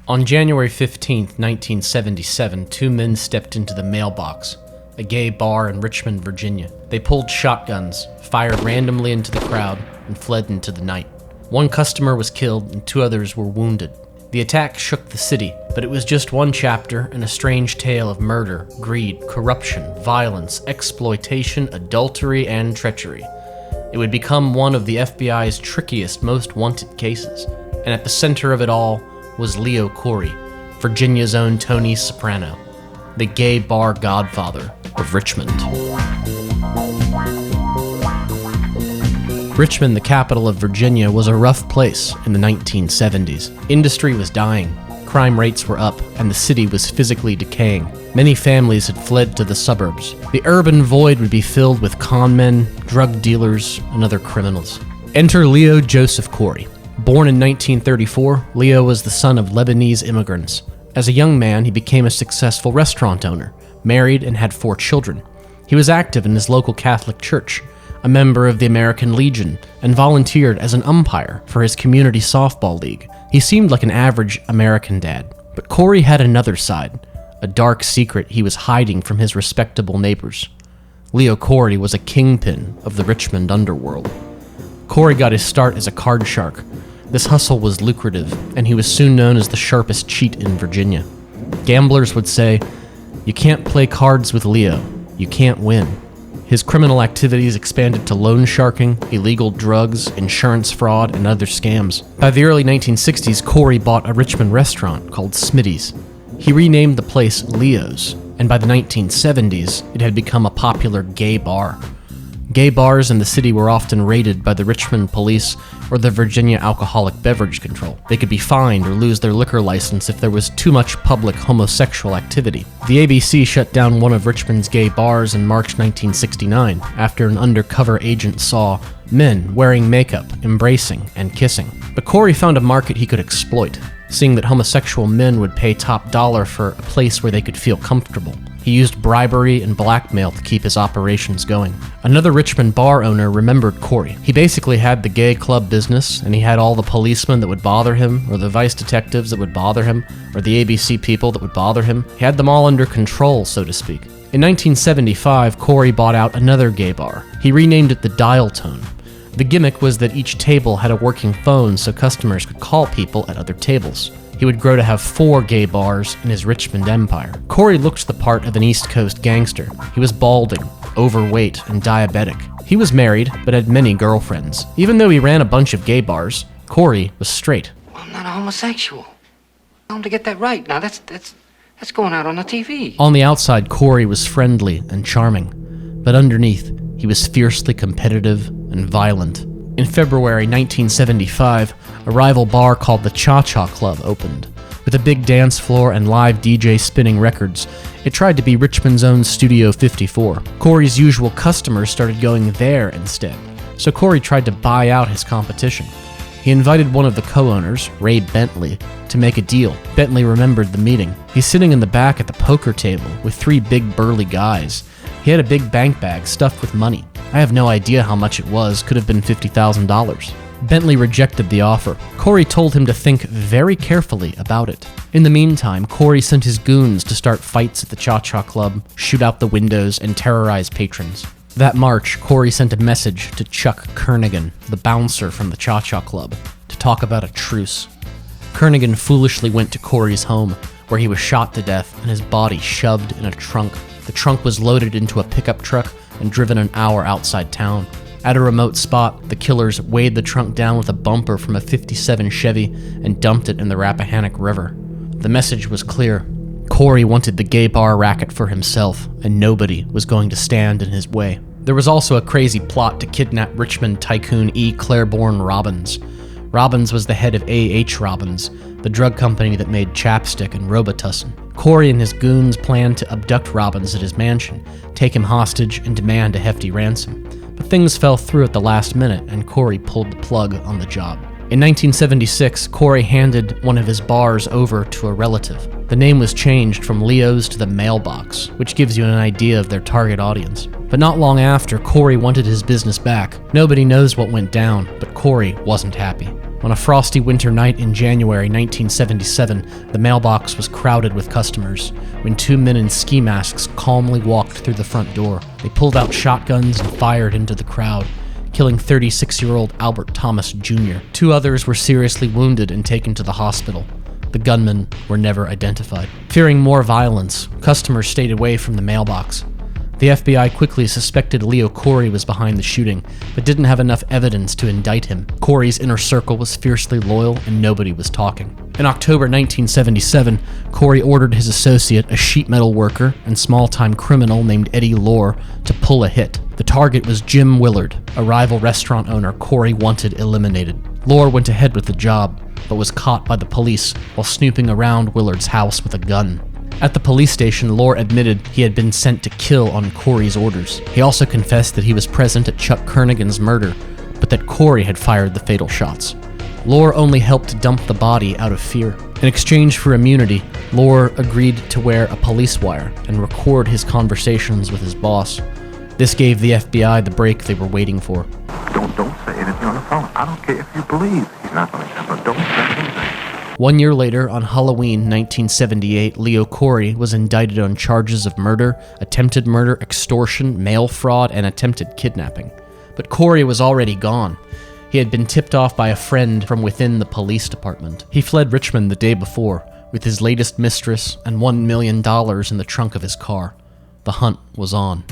On January 15, 1977, two men stepped into the Mailbox, a gay bar in Richmond, Virginia. They pulled shotguns, fired randomly into the crowd, and fled into the night. One customer was killed and two others were wounded. The attack shook the city, but it was just one chapter in a strange tale of murder, greed, corruption, violence, exploitation, adultery, and treachery. It would become one of the FBI's trickiest, most wanted cases, and at the center of it all was Leo Koury, Virginia's own Tony Soprano, the gay bar godfather of Richmond. Richmond, the capital of Virginia, was a rough place in the 1970s. Industry was dying, crime rates were up, and the city was physically decaying. Many families had fled to the suburbs. The urban void would be filled with con men, drug dealers, and other criminals. Enter Leo Joseph Koury. Born in 1934, Leo was the son of Lebanese immigrants. As a young man, he became a successful restaurant owner, married, and had 4 children. He was active in his local Catholic church, a member of the American Legion, and volunteered as an umpire for his community softball league. He seemed like an average American dad. But Koury had another side, a dark secret he was hiding from his respectable neighbors. Leo Koury was a kingpin of the Richmond underworld. Koury got his start as a card shark. This hustle was lucrative, and he was soon known as the sharpest cheat in Virginia. Gamblers would say, "You can't play cards with Leo. You can't win." His criminal activities expanded to loan sharking, illegal drugs, insurance fraud, and other scams. By the early 1960s, Koury bought a Richmond restaurant called Smitty's. He renamed the place Leo's, and by the 1970s, it had become a popular gay bar. Gay bars in the city were often raided by the Richmond police or the Virginia Alcoholic Beverage Control. They could be fined or lose their liquor license if there was too much public homosexual activity. The ABC shut down one of Richmond's gay bars in March 1969 after an undercover agent saw men wearing makeup, embracing, and kissing. But Koury found a market he could exploit, seeing that homosexual men would pay top dollar for a place where they could feel comfortable. He used bribery and blackmail to keep his operations going. Another Richmond bar owner remembered Koury. He basically had the gay club business, and he had all the policemen that would bother him, or the vice detectives that would bother him, or the ABC people that would bother him. He had them all under control, so to speak. In 1975, Koury bought out another gay bar. He renamed it the Dial Tone. The gimmick was that each table had a working phone so customers could call people at other tables. He would grow to have 4 gay bars in his Richmond empire. Koury looked the part of an East Coast gangster. He was balding, overweight, and diabetic. He was married, but had many girlfriends. Even though he ran a bunch of gay bars, Koury was straight. I'm not a homosexual. Tell him to get that right. Now that's going out on the TV. On the outside, Koury was friendly and charming, but underneath, he was fiercely competitive and violent. In February 1975, a rival bar called the Cha-Cha Club opened. With a big dance floor and live DJ spinning records, it tried to be Richmond's own Studio 54. Koury's usual customers started going there instead, so Koury tried to buy out his competition. He invited one of the co-owners, Ray Bentley, to make a deal. Bentley remembered the meeting. He's sitting in the back at the poker table with 3 big burly guys. He had a big bank bag stuffed with money. I have no idea how much it was, could have been $50,000. Bentley rejected the offer. Koury told him to think very carefully about it. In the meantime, Koury sent his goons to start fights at the Cha-Cha Club, shoot out the windows, and terrorize patrons. That March, Koury sent a message to Chuck Kernigan, the bouncer from the Cha-Cha Club, to talk about a truce. Kernigan foolishly went to Koury's home, where he was shot to death and his body shoved in a trunk. The trunk was loaded into a pickup truck and driven an hour outside town. At a remote spot, the killers weighed the trunk down with a bumper from a '57 Chevy and dumped it in the Rappahannock River. The message was clear. Koury wanted the gay bar racket for himself, and nobody was going to stand in his way. There was also a crazy plot to kidnap Richmond tycoon E. Claiborne Robbins. Robbins was the head of A.H. Robbins, the drug company that made Chapstick and Robitussin. Koury and his goons planned to abduct Robbins at his mansion, take him hostage, and demand a hefty ransom. But things fell through at the last minute, and Koury pulled the plug on the job. In 1976, Koury handed one of his bars over to a relative. The name was changed from Leo's to the Mailbox, which gives you an idea of their target audience. But not long after, Koury wanted his business back. Nobody knows what went down, but Koury wasn't happy. On a frosty winter night in January 1977, the mailbox was crowded with customers when two men in ski masks calmly walked through the front door. They pulled out shotguns and fired into the crowd, killing 36-year-old Albert Thomas Jr. Two others were seriously wounded and taken to the hospital. The gunmen were never identified. Fearing more violence, customers stayed away from the mailbox. The FBI quickly suspected Leo Koury was behind the shooting, but didn't have enough evidence to indict him. Koury's inner circle was fiercely loyal, and nobody was talking. In October 1977, Koury ordered his associate, a sheet metal worker and small-time criminal named Eddie Lohr, to pull a hit. The target was Jim Willard, a rival restaurant owner Koury wanted eliminated. Lohr went ahead with the job, but was caught by the police while snooping around Willard's house with a gun. At the police station, Lohr admitted he had been sent to kill on Koury's orders. He also confessed that he was present at Chuck Kernigan's murder, but that Koury had fired the fatal shots. Lohr only helped dump the body out of fear. In exchange for immunity, Lohr agreed to wear a police wire and record his conversations with his boss. This gave the FBI the break they were waiting for. Don't say anything on the phone. I don't care if you believe he's not going to happen. Don't say anything. 1 year later, on Halloween 1978, Leo Koury was indicted on charges of murder, attempted murder, extortion, mail fraud, and attempted kidnapping. But Koury was already gone. He had been tipped off by a friend from within the police department. He fled Richmond the day before, with his latest mistress and $1 million in the trunk of his car. The hunt was on.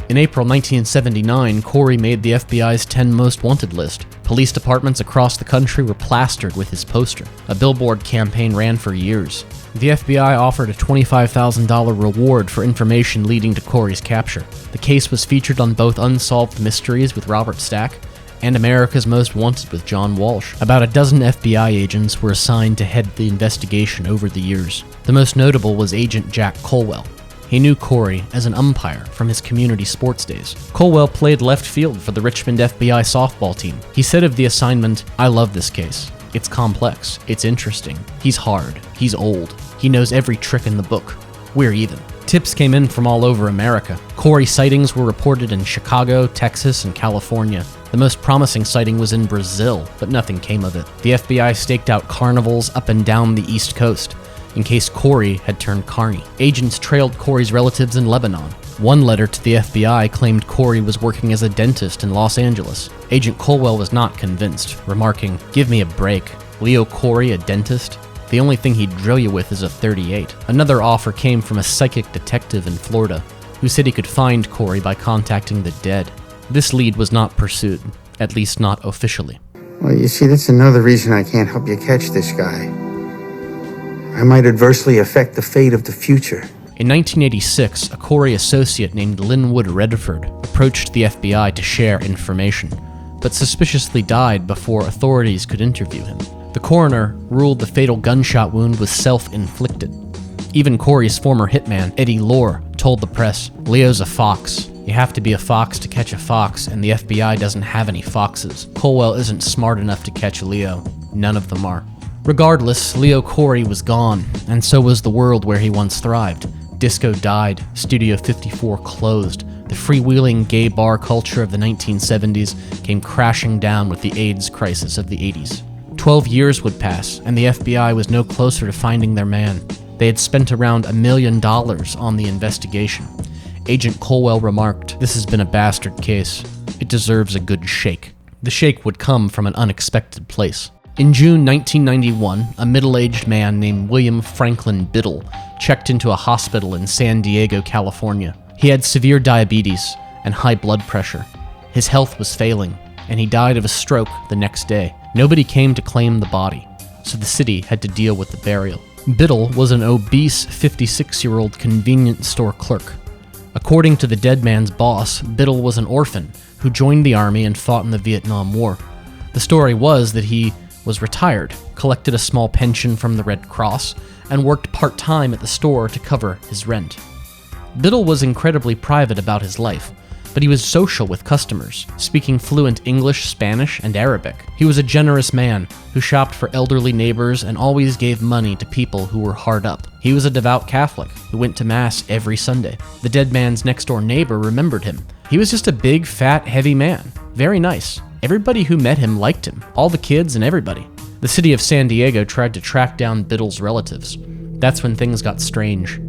In April 1979, Koury made the FBI's 10 most wanted list. Police departments across the country were plastered with his poster. A billboard campaign ran for years. The FBI offered a $25,000 reward for information leading to Koury's capture. The case was featured on both Unsolved Mysteries with Robert Stack and America's Most Wanted with John Walsh. About a dozen FBI agents were assigned to head the investigation over the years. The most notable was Agent Jack Colwell. He knew Koury as an umpire from his community sports days. Colwell played left field for the Richmond FBI softball team. He said of the assignment, "I love this case. It's complex. It's interesting. He's hard. He's old. He knows every trick in the book. We're even." Tips came in from all over America. Koury sightings were reported in Chicago, Texas, and California. The most promising sighting was in Brazil, but nothing came of it. The FBI staked out carnivals up and down the East Coast, in case Koury had turned carny. Agents trailed Koury's relatives in Lebanon. One letter to the FBI claimed Koury was working as a dentist in Los Angeles. Agent Colwell was not convinced, remarking, "Give me a break. Leo Koury, a dentist? The only thing he'd drill you with is a .38. Another offer came from a psychic detective in Florida, who said he could find Koury by contacting the dead. This lead was not pursued, at least not officially. Well, you see, that's another reason I can't help you catch this guy. I might adversely affect the fate of the future. In 1986, a Koury associate named Linwood Redford approached the FBI to share information, but suspiciously died before authorities could interview him. The coroner ruled the fatal gunshot wound was self-inflicted. Even Koury's former hitman, Eddie Lohr, told the press, "Leo's a fox. You have to be a fox to catch a fox, and the FBI doesn't have any foxes. Colwell isn't smart enough to catch Leo. None of them are." Regardless, Leo Koury was gone, and so was the world where he once thrived. Disco died, Studio 54 closed. The freewheeling gay bar culture of the 1970s came crashing down with the AIDS crisis of the 80s. 12 years would pass, and the FBI was no closer to finding their man. They had spent around $1 million on the investigation. Agent Colwell remarked, "This has been a bastard case. It deserves a good shake." The shake would come from an unexpected place. In June 1991, a middle-aged man named William Franklin Biddle checked into a hospital in San Diego, California. He had severe diabetes and high blood pressure. His health was failing, and he died of a stroke the next day. Nobody came to claim the body, so the city had to deal with the burial. Biddle was an obese 56-year-old convenience store clerk. According to the dead man's boss, Biddle was an orphan who joined the army and fought in the Vietnam War. The story was that he was retired, collected a small pension from the Red Cross, and worked part-time at the store to cover his rent. Biddle was incredibly private about his life, but he was social with customers, speaking fluent English, Spanish, and Arabic. He was a generous man who shopped for elderly neighbors and always gave money to people who were hard up. He was a devout Catholic who went to Mass every Sunday. The dead man's next-door neighbor remembered him. He was just a big, fat, heavy man. Very nice. Everybody who met him liked him, all the kids and everybody. The city of San Diego tried to track down Biddle's relatives. That's when things got strange.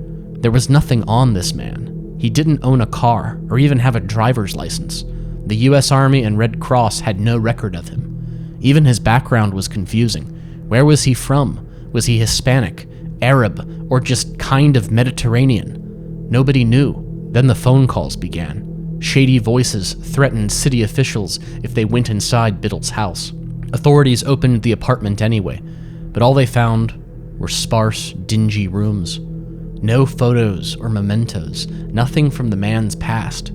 There was nothing on this man. He didn't own a car or even have a driver's license. The US Army and Red Cross had no record of him. Even his background was confusing. Where was he from? Was he Hispanic, Arab, or just kind of Mediterranean? Nobody knew. Then the phone calls began. Shady voices threatened city officials if they went inside Biddle's house. Authorities opened the apartment anyway, but all they found were sparse, dingy rooms. No photos or mementos, nothing from the man's past.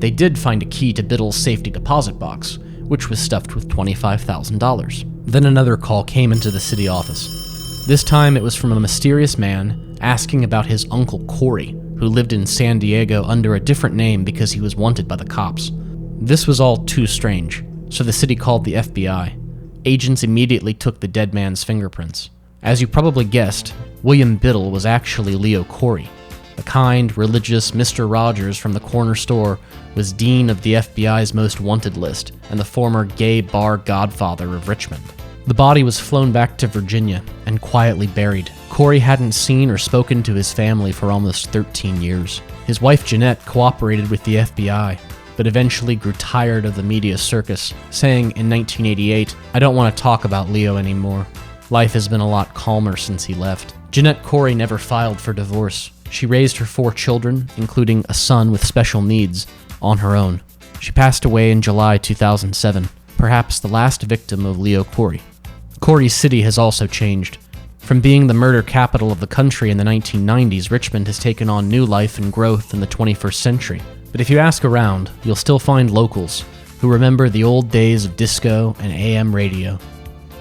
They did find a key to Biddle's safety deposit box, which was stuffed with $25,000. Then another call came into the city office. This time it was from a mysterious man asking about his uncle Koury, who lived in San Diego under a different name because he was wanted by the cops. This was all too strange, so the city called the FBI. Agents immediately took the dead man's fingerprints. As you probably guessed, William Biddle was actually Leo Koury. The kind, religious Mr. Rogers from the corner store was dean of the FBI's most wanted list and the former gay bar godfather of Richmond. The body was flown back to Virginia and quietly buried. Koury hadn't seen or spoken to his family for almost 13 years. His wife Jeanette cooperated with the FBI, but eventually grew tired of the media circus, saying in 1988, "I don't want to talk about Leo anymore. Life has been a lot calmer since he left." Jeanette Koury never filed for divorce. She raised her 4 children, including a son with special needs, on her own. She passed away in July 2007, perhaps the last victim of Leo Koury. Koury's city has also changed. From being the murder capital of the country in the 1990s, Richmond has taken on new life and growth in the 21st century. But if you ask around, you'll still find locals who remember the old days of disco and AM radio.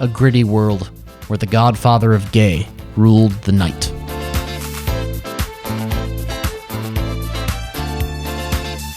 A gritty world where the godfather of gay ruled the night.